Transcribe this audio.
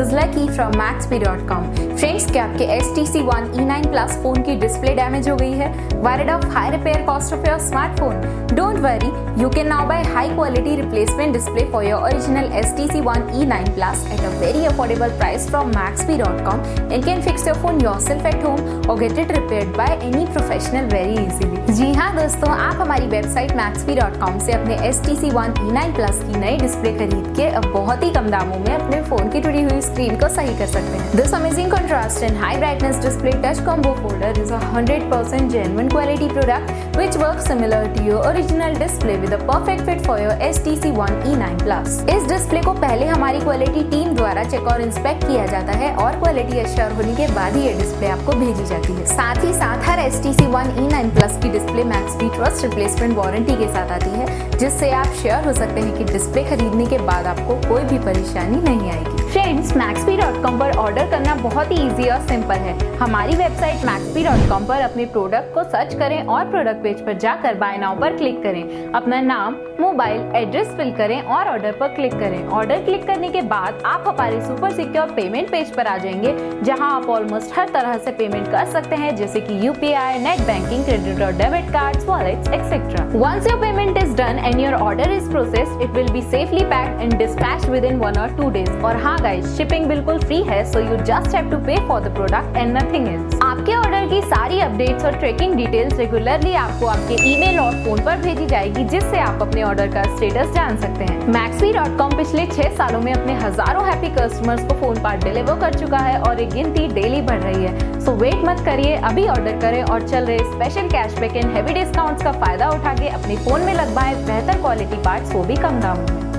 is Lucky from Maxbhi.com. Friends, क्या आपके HTC One E9 Plus phone की display damage हो गई है? Worried of high repair cost of your smartphone? Don't worry, you can now buy high quality replacement display for your original HTC One E9 Plus at a very affordable price from Maxbhi.com and can fix your phone yourself at home or get it repaired by any professional very easily. जी हाँ दोस्तों, आप हमारी website Maxbhi.com से अपने HTC One E9 Plus की नई display खरीद के अब बहुत ही कम दामों में अपने फोन की टूटी हुई स्क्रीन को सही कर सकते हैं। This amazing contrast and high brightness display touch combo folder is a 100% genuine quality product which works similar to your original display with a perfect fit for your HTC One E9 Plus. इस display को पहले हमारी quality team द्वारा check और inspect किया जाता है और क्वालिटी एश्योर होने के बाद ही ये डिस्प्ले आपको भेजी जाती है। साथ ही साथ हर HTC One E9 Plus की display Maxbhi trust replacement warranty के साथ आती है, जिससे आप श्योर हो सकते हैं कि डिस्प्ले खरीदने के बाद आपको कोई भी परेशानी नहीं आएगी। फ्रेंड्स, Maxbhi.com पर ऑर्डर करना बहुत ही इजी और सिंपल है। हमारी वेबसाइट Maxbhi.com पर अपने प्रोडक्ट को सर्च करें और प्रोडक्ट पेज पर जाकर बाय नाउ पर क्लिक करें। अपना नाम, मोबाइल, एड्रेस फिल करें और ऑर्डर पर क्लिक करें। ऑर्डर क्लिक करने के बाद आप हमारे सुपर सिक्योर पेमेंट पेज पर आ जाएंगे, जहां आप ऑलमोस्ट हर तरह से पेमेंट कर सकते हैं, जैसे कि UPI, नेट बैंकिंग, क्रेडिट और debit cards, wallets, etcetera. Once your payment is done and your order is processed, it will be safely packed and dispatched within 1 or 2 days. और हाँ गाइस, शिपिंग बिल्कुल free है, so you just have to pay for the product and nothing else. आपके order की सारी updates और tracking details regularly आपको आपके ईमेल और फोन पर भेजी जाएगी, जिससे आप अपने ऑर्डर का स्टेटस जान सकते हैं। Maxbhi.com पिछले 6 सालों में अपने हजारों हैप्पी कस्टमर्स को फोन पार्ट डिलीवर कर चुका है और ये गिनती डेली बढ़ रही है। सो वेट मत करिए, अभी ऑर्डर करें और चल रहे special cashback and heavy discounts का फायदा उठा के अपने फोन में लगवाएं बेहतर क्वालिटी पार्ट्स, वो भी कम दामों में।